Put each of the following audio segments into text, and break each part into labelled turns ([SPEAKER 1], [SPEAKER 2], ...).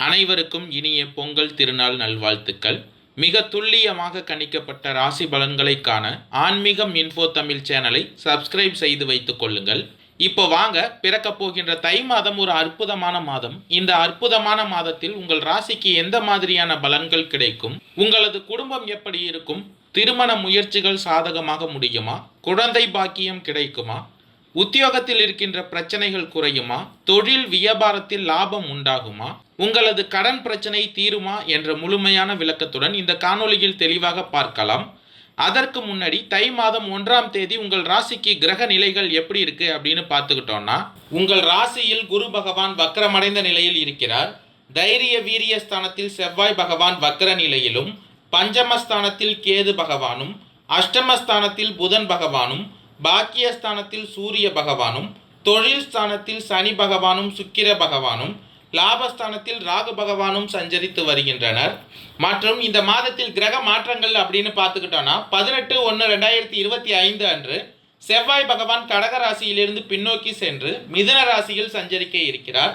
[SPEAKER 1] அனைவருக்கும் இனிய பொங்கல் திருநாள் நல்வாழ்த்துக்கள். மிக துல்லியமாக கணிக்கப்பட்ட ராசி பலன்களை காண ஆன்மீகம் இன்ஃபோ தமிழ் சேனலை சப்ஸ்கிரைப் செய்து வைத்துக் கொள்ளுங்கள். இப்போ வாங்க, பிறக்க போகின்ற தை மாதம் ஒரு அற்புதமான மாதம். இந்த அற்புதமான மாதத்தில் உங்கள் ராசிக்கு எந்த மாதிரியான பலன்கள் கிடைக்கும், உங்களது குடும்பம் எப்படி இருக்கும், திருமண முயற்சிகள் சாதகமாக முடியுமா, குழந்தை பாக்கியம் கிடைக்குமா, உத்தியோகத்தில் இருக்கின்ற பிரச்சனைகள் குறையுமா, தொழில் வியாபாரத்தில் லாபம் உண்டாகுமா, உங்களது கடன் பிரச்சனை தீருமா என்ற முழுமையான விளக்கத்துடன் இந்த காணொளியில் தெளிவாக பார்க்கலாம். அதற்கு முன்னாடி தை மாதம் 1ஆம் தேதி உங்கள் ராசிக்கு கிரக நிலைகள் எப்படி இருக்கு அப்படின்னு பார்த்துக்கிட்டோம்னா, உங்கள் ராசியில் குரு பகவான் வக்ரமடைந்த நிலையில் இருக்கிறார். தைரிய வீரிய ஸ்தானத்தில் செவ்வாய் பகவான் வக்ர நிலையிலும், பஞ்சமஸ்தானத்தில் கேது பகவானும், அஷ்டமஸ்தானத்தில் புதன் பகவானும், பாக்கியஸ்தானத்தில் சூரிய பகவானும், தொழில் ஸ்தானத்தில் சனி பகவானும் சுக்கிர பகவானும், லாபஸ்தானத்தில் ராகு பகவானும் சஞ்சரித்து வருகின்றனர். மற்றும் இந்த மாதத்தில் கிரக மாற்றங்கள் அப்படின்னு பார்த்துக்கிட்டோன்னா 18/1/2025 அன்று செவ்வாய் பகவான் கடக ராசியிலிருந்து பின்னோக்கி சென்று மிதுன ராசியில் சஞ்சரிக்க இருக்கிறார்.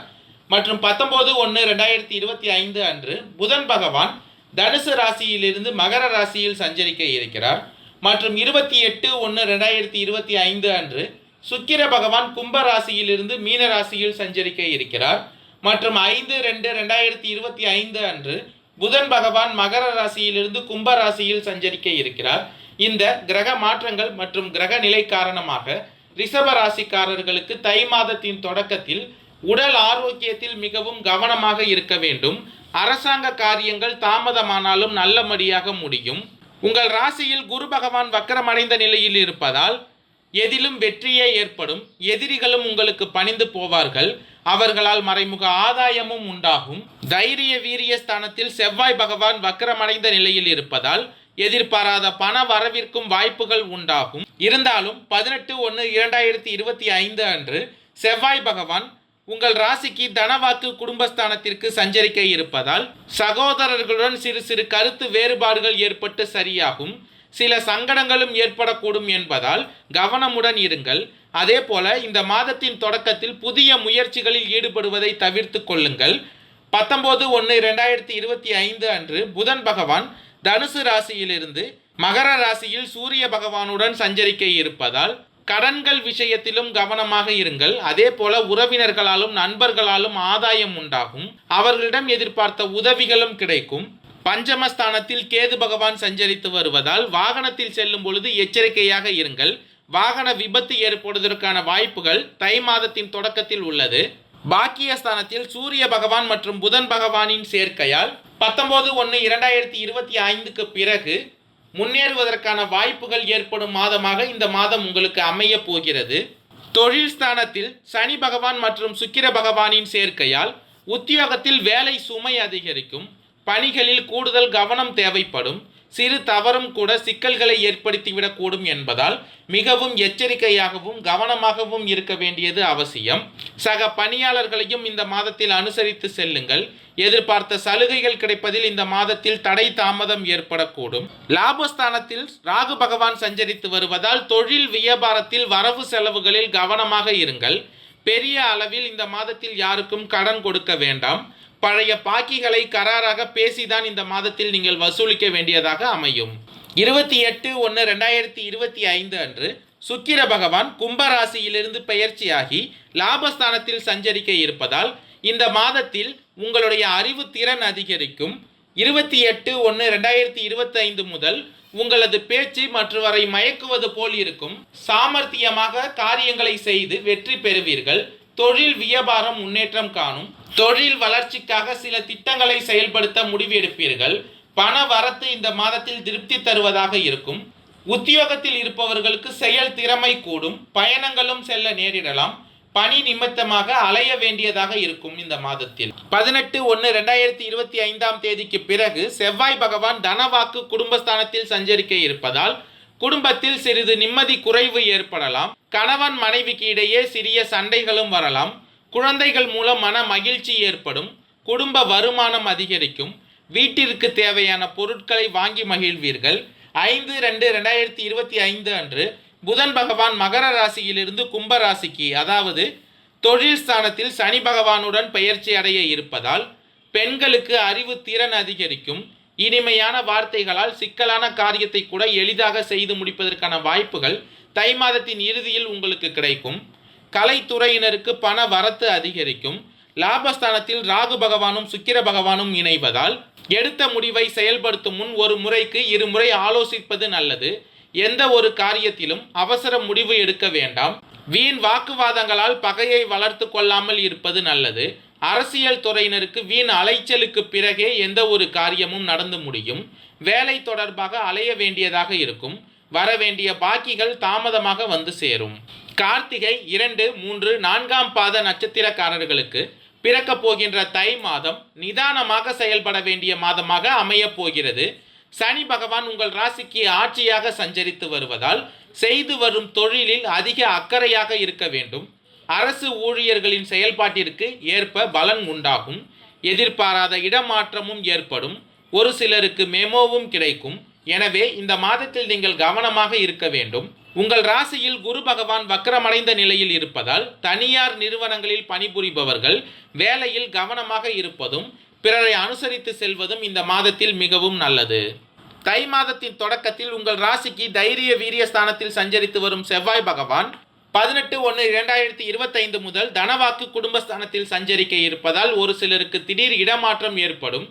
[SPEAKER 1] மற்றும் 19/1/2025 அன்று புதன் பகவான் தனுசு ராசியிலிருந்து மகர ராசியில் சஞ்சரிக்க இருக்கிறார். மற்றும் 28/1/2025 அன்று சுக்கிர பகவான் கும்ப ராசியிலிருந்து மீன ராசியில் சஞ்சரிக்க இருக்கிறார். மற்றும் 5/2/2025 அன்று புதன் பகவான் மகர ராசியிலிருந்து கும்ப ராசியில் சஞ்சரிக்க இருக்கிறார். இந்த கிரக மாற்றங்கள் மற்றும் கிரக நிலை காரணமாக ரிஷப ராசிக்காரர்களுக்கு தை மாதத்தின் தொடக்கத்தில் உடல் ஆரோக்கியத்தில் மிகவும் கவனமாக இருக்க வேண்டும். அரசாங்க காரியங்கள் தாமதமானாலும் நல்லபடியாக முடியும். உங்கள் ராசியில் குரு பகவான் வக்கரமடைந்த நிலையில் இருப்பதால் எதிலும் வெற்றியே ஏற்படும். எதிரிகளும் உங்களுக்கு பணிந்து போவார்கள். அவர்களால் மறைமுக ஆதாயமும் உண்டாகும். தைரிய வீரிய ஸ்தானத்தில் செவ்வாய் பகவான் வக்கரமடைந்த நிலையில் இருப்பதால் எதிர்பாராத பண வரவிற்கும் வாய்ப்புகள் உண்டாகும். இருந்தாலும் 18/1/2025 அன்று செவ்வாய் பகவான் உங்கள் ராசிக்கு தனவாக்கு குடும்பஸ்தானத்திற்கு சஞ்சரிக்க இருப்பதால் சகோதரர்களுடன் சிறு சிறு கருத்து வேறுபாடுகள் ஏற்பட்டு சரியாகும். சில சங்கடங்களும் ஏற்படக்கூடும் என்பதால் கவனமுடன் இருங்கள். அதே போல இந்த மாதத்தின் தொடக்கத்தில் புதிய முயற்சிகளில் ஈடுபடுவதை தவிர்த்து கொள்ளுங்கள். 19/1/2025 அன்று புதன் பகவான் தனுசு ராசியிலிருந்து மகர ராசியில் சூரிய பகவானுடன் சஞ்சரிக்க இருப்பதால் கடன்கள் விஷயத்திலும் கவனமாக இருங்கள். அதே போல உறவினர்களாலும் நண்பர்களாலும் ஆதாயம் உண்டாகும். அவர்களிடம் எதிர்பார்த்த உதவிகளும் கிடைக்கும். பஞ்சமஸ்தானத்தில் கேது பகவான் சஞ்சரித்து வருவதால் வாகனத்தில் செல்லும் பொழுது எச்சரிக்கையாக இருங்கள். வாகன விபத்து ஏற்படுவதற்கான வாய்ப்புகள் தை மாதத்தின் தொடக்கத்தில் உள்ளது. பாக்கியஸ்தானத்தில் சூரிய பகவான் மற்றும் புதன் பகவானின் சேர்க்கையால் 19/1/2025க்கு பிறகு முன்னேறுவதற்கான வாய்ப்புகள் ஏற்படும் மாதமாக இந்த மாதம் உங்களுக்கு அமைய போகிறது. தொழில் ஸ்தானத்தில் சனி பகவான் மற்றும் சுக்கிர பகவானின் சேர்க்கையால் உத்தியோகத்தில் வேலை சுமை அதிகரிக்கும். பணிகளில் கூடுதல் கவனம் தேவைப்படும். சிறு தவறும் கூட சிக்கல்களை ஏற்படுத்திவிடக்கூடும் என்பதால் மிகவும் எச்சரிக்கையாகவும் கவனமாகவும் இருக்க வேண்டியது அவசியம். சக பணியாளர்களையும் இந்த மாதத்தில் அனுசரித்து செல்லுங்கள். எதிர்பார்த்த சலுகைகள் கிடைப்பதில் இந்த மாதத்தில் தடை தாமதம் ஏற்படக்கூடும். லாபஸ்தானத்தில் ராகு பகவான் சஞ்சரித்து வருவதால் தொழில் வியாபாரத்தில் வரவு செலவுகளில் கவனமாக இருங்கள். பெரிய அளவில் இந்த மாதத்தில் யாருக்கும் கடன் கொடுக்க வேண்டாம். பழைய பாக்கிகளை கராராக பேசிதான் இந்த மாதத்தில் நீங்கள் வசூலிக்க வேண்டியதாக அமையும். 28/1/2025 அன்று சுக்கிர பகவான் கும்பராசியிலிருந்து பெயர்ச்சியாகி லாபஸ்தானத்தில் சஞ்சரிக்க இருப்பதால் இந்த மாதத்தில் உங்களுடைய அறிவு திறன் அதிகரிக்கும். 28/1/2025 முதல் உங்களது பேச்சு மற்றவரை மயக்குவது போல் இருக்கும். சாமர்த்தியமாக காரியங்களை செய்து வெற்றி பெறுவீர்கள். தொழில் வியாபாரம் முன்னேற்றம் காணும். தொழில் வளர்ச்சிக்காக சில திட்டங்களை செயல்படுத்த முடிவெடுப்பீர்கள். பண வரத்து இந்த மாதத்தில் திருப்தி தருவதாக இருக்கும். உத்தியோகத்தில் இருப்பவர்களுக்கு செயல் திறமை கூடும். பயணங்களும் செல்ல நேரிடலாம். பணி நிமித்தமாக அலைய வேண்டியதாக இருக்கும். இந்த மாதத்தில் 18/1/2025 தேதிக்கு பிறகு செவ்வாய் பகவான் தனவாக்கு குடும்பஸ்தானத்தில் சஞ்சரிக்க இருப்பதால் குடும்பத்தில் சிறிது நிம்மதி குறைவு ஏற்படலாம். கணவன் மனைவிக்கு இடையே சிறிய சண்டைகளும் வரலாம். குழந்தைகள் மூலம் மன மகிழ்ச்சி ஏற்படும். குடும்ப வருமானம் அதிகரிக்கும். வீட்டிற்கு தேவையான பொருட்களை வாங்கி மகிழ்வீர்கள். 5/2/2025 அன்று புதன் பகவான் மகர ராசியிலிருந்து கும்ப ராசிக்கு, அதாவது தொழில் ஸ்தானத்தில் சனி பகவானுடன் பெயர்ச்சி அடைய இருப்பதால் பெண்களுக்கு அறிவு திறன் அதிகரிக்கும். இனிமையான வார்த்தைகளால் சிக்கலான காரியத்தை கூட எளிதாக செய்து முடிப்பதற்கான வாய்ப்புகள் தை மாதத்தின் இறுதியில் உங்களுக்கு கிடைக்கும். கலைத்துறையினருக்கு பண வரத்து அதிகரிக்கும். லாபஸ்தானத்தில் ராகு பகவானும் சுக்கிர பகவானும் இணைவதால் எடுத்த முடிவை செயல்படுத்தும் முன் ஒரு முறைக்கு இருமுறை ஆலோசிப்பது நல்லது. எந்த ஒரு காரியத்திலும் அவசர முடிவு எடுக்க வேண்டாம். வீண் வாக்குவாதங்களால் பகையை வளர்த்து கொள்ளாமல் இருப்பது நல்லது. அரசியல் துறையினருக்கு வீண் அலைச்சலுக்கு பிறகே எந்த ஒரு காரியமும் நடந்து முடியும். வேலை தொடர்பாக அலைய வேண்டியதாக இருக்கும். வரவேண்டிய பாக்கிகள் தாமதமாக வந்து சேரும். கார்த்திகை 2, 3, 4ஆம் பாத நட்சத்திரக்காரர்களுக்கு பிறக்க போகின்ற தை மாதம் நிதானமாக செயல்பட வேண்டிய மாதமாக அமையப் போகிறது. சனி பகவான் உங்கள் ராசிக்கு ஆட்சியாக சஞ்சரித்து வருவதால் செய்து வரும் தொழிலில் அதிக அக்கறையாக இருக்க வேண்டும். அரசு ஊழியர்களின் செயல்பாட்டிற்கு ஏற்ப பலன் உண்டாகும். எதிர்பாராத இடமாற்றமும் ஏற்படும். ஒரு சிலருக்கு மெமோவும் கிடைக்கும். எனவே இந்த மாதத்தில் நீங்கள் கவனமாக இருக்க வேண்டும். உங்கள் ராசியில் குரு பகவான் வக்ரமடைந்த நிலையில் இருப்பதால் தனியார் நிறுவனங்களில் பணிபுரிபவர்கள் வேலையில் கவனமாக இருப்பதும் பிறரை அனுசரித்து செல்வதும் இந்த மாதத்தில் மிகவும் நல்லது. தை மாதத்தின் தொடக்கத்தில் உங்கள் ராசிக்கு தைரிய வீரிய ஸ்தானத்தில் சஞ்சரித்து வரும் செவ்வாய் பகவான் 18/1/2025 முதல் தனவாக்கு குடும்பஸ்தானத்தில் சஞ்சரிக்க இருப்பதால் ஒரு சிலருக்கு திடீர் இடமாற்றம் ஏற்படும்.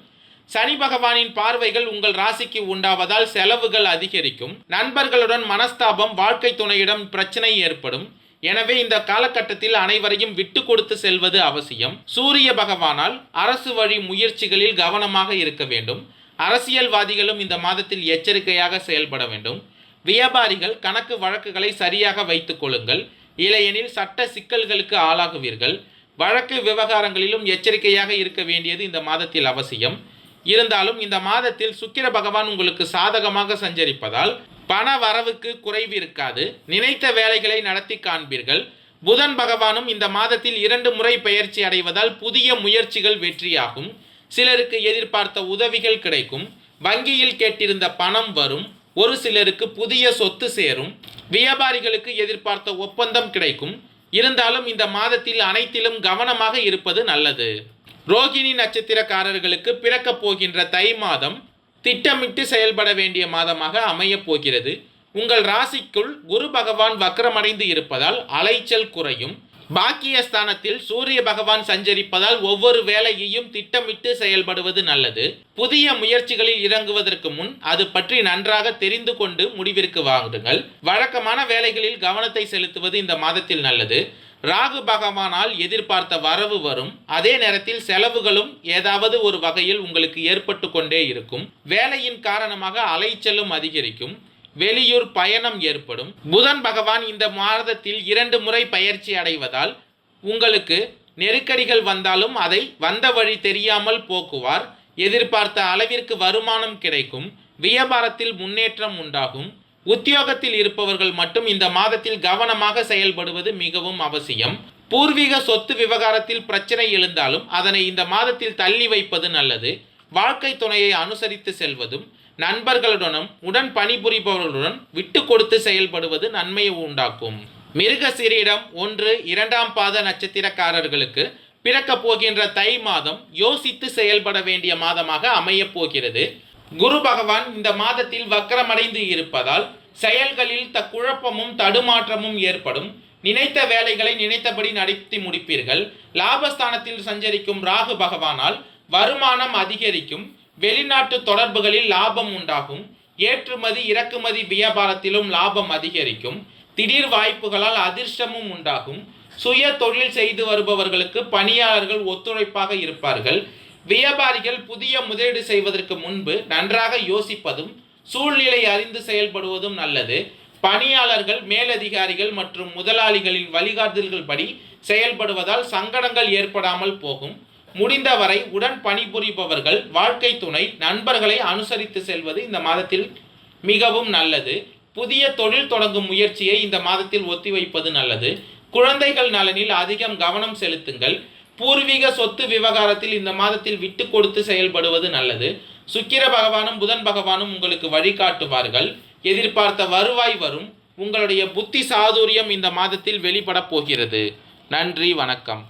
[SPEAKER 1] சனி பகவானின் பார்வைகள் உங்கள் ராசிக்கு உண்டாவதால் செலவுகள் அதிகரிக்கும். நண்பர்களுடன் மனஸ்தாபம், வாழ்க்கை துணையிடம் பிரச்சனை ஏற்படும். எனவே இந்த காலகட்டத்தில் அனைவரையும் விட்டு கொடுத்து செல்வது அவசியம். சூரிய பகவானால் அரசு வழி முயற்சிகளில் கவனமாக இருக்க வேண்டும். அரசியல்வாதிகளும் இந்த மாதத்தில் எச்சரிக்கையாக செயல்பட வேண்டும். வியாபாரிகள் கணக்கு வழக்குகளை சரியாக வைத்துக் கொள்ளுங்கள். இல்லையெனில் சட்ட சிக்கல்களுக்கு ஆளாகுவீர்கள். வழக்கு விவகாரங்களிலும் எச்சரிக்கையாக இருக்க வேண்டியது இந்த மாதத்தில் அவசியம். இருந்தாலும் இந்த மாதத்தில் சுக்கிர பகவான் உங்களுக்கு சாதகமாக சஞ்சரிப்பதால் பண வரவுக்கு குறைவு இருக்காது. நினைத்த வேலைகளை நடத்தி காண்பீர்கள். புதன் பகவானும் இந்த மாதத்தில் 2 முறை பெயர்ச்சி அடைவதால் புதிய முயற்சிகள் வெற்றியாகும். சிலருக்கு எதிர்பார்த்த உதவிகள் கிடைக்கும். வங்கியில் கேட்டிருந்த பணம் வரும். ஒரு சிலருக்கு புதிய சொத்து சேரும். வியாபாரிகளுக்கு எதிர்பார்த்த ஒப்பந்தம் கிடைக்கும். இருந்தாலும் இந்த மாதத்தில் அனைத்திலும் கவனமாக இருப்பது நல்லது. ரோகிணி நட்சத்திரக்காரர்களுக்கு பிறக்க போகின்ற தை மாதம் திட்டமிட்டு செயல்பட வேண்டிய மாதமாக அமையப் போகிறது. உங்கள் ராசிக்குள் குரு பகவான் வக்ரமடைந்து இருப்பதால் அலைச்சல் குறையும். பாக்கியஸ்தானத்தில் சூரிய பகவான் சஞ்சரிப்பதால் ஒவ்வொரு வேலையையும் திட்டமிட்டு செயல்படுவது நல்லது. புதிய முயற்சிகளில் இறங்குவதற்கு முன் அது பற்றி நன்றாக தெரிந்து கொண்டு முடிவிற்கு வாங்குங்கள். வழக்கமான வேலைகளில் கவனத்தை செலுத்துவது இந்த மாதத்தில் நல்லது. ராகு பகவானால் எதிர்பார்த்த வரவு வரும். அதே நேரத்தில் செலவுகளும் ஏதாவது ஒரு வகையில் உங்களுக்கு ஏற்பட்டு கொண்டே இருக்கும். வேலையின் காரணமாக அலைச்சலும் அதிகரிக்கும். வெளியூர் பயணம் ஏற்படும். புதன் பகவான் இந்த மாதத்தில் 2 முறை பயிற்சி அடைவதால் உங்களுக்கு நெருக்கடிகள் வந்தாலும் அதை வந்த வழி தெரியாமல் போக்குவார். எதிர்பார்த்த அளவிற்கு வருமானம் கிடைக்கும். வியாபாரத்தில் முன்னேற்றம் உண்டாகும். உத்தியோகத்தில் இருப்பவர்கள் மட்டும் இந்த மாதத்தில் கவனமாக செயல்படுவது மிகவும் அவசியம். பூர்வீக சொத்து விவகாரத்தில் பிரச்சனை எழுந்தாலும் அதனை இந்த மாதத்தில் தள்ளி வைப்பது நல்லது. வாழ்க்கை துணையை அனுசரித்து செல்வதும் நண்பர்களுடனும் உடன் பணிபுரிபவர்களுடன் விட்டு கொடுத்து செயல்படுவது நன்மையை உண்டாக்கும். மிருகசீரிடம் 1, 2ஆம் பாத நட்சத்திரக்காரர்களுக்கு பிறக்க போகின்ற தை மாதம் யோசித்து செயல்பட வேண்டிய மாதமாக அமையப் போகிறது. குரு பகவான் இந்த மாதத்தில் வக்ரமடைந்து இருப்பதால் செயல்களில் குழப்பமும் தடுமாற்றமும் ஏற்படும். நினைத்த வேலைகளை நினைத்தபடி நடத்தி முடிப்பீர்கள். லாபஸ்தானத்தில் சஞ்சரிக்கும் ராகு பகவானால் வருமானம் அதிகரிக்கும். வெளிநாட்டு தொடர்புகளில் லாபம் உண்டாகும். ஏற்றுமதி இறக்குமதி வியாபாரத்திலும் லாபம் அதிகரிக்கும். திடீர் வாய்ப்புகளால் அதிர்ஷ்டமும் உண்டாகும். சுய தொழில் செய்து வருபவர்களுக்கு பணியாளர்கள் ஒத்துழைப்பாக இருப்பார்கள். வியாபாரிகள் புதிய முதலீடு செய்வதற்கு முன்பு நன்றாக யோசிப்பதும் சூழ்நிலை அறிந்து செயல்படுவதும் நல்லது. பணியாளர்கள் மேலதிகாரிகள் மற்றும் முதலாளிகளின் வழிகாட்டுதல்கள் படி செயல்படுவதால் சங்கடங்கள் ஏற்படாமல் போகும். முடிந்தவரை உடன் பணிபுரிபவர்கள், வாழ்க்கை துணை, நண்பர்களை அனுசரித்து செல்வது இந்த மாதத்தில் மிகவும் நல்லது. புதிய தொழில் தொடங்கும் முயற்சியை இந்த மாதத்தில் ஒத்திவைப்பது நல்லது. குழந்தைகள் நலனில் அதிகம் கவனம் செலுத்துங்கள். பூர்வீக சொத்து விவகாரத்தில் இந்த மாதத்தில் விட்டு கொடுத்து செயல்படுவது நல்லது. சுக்கிர பகவானும் புதன் பகவானும் உங்களுக்கு வழிகாட்டுவார்கள். எதிர்பார்த்த வருவாய் வரும். உங்களுடைய புத்தி சாதுரியம் இந்த மாதத்தில் வெளிப்பட போகிறது. நன்றி, வணக்கம்.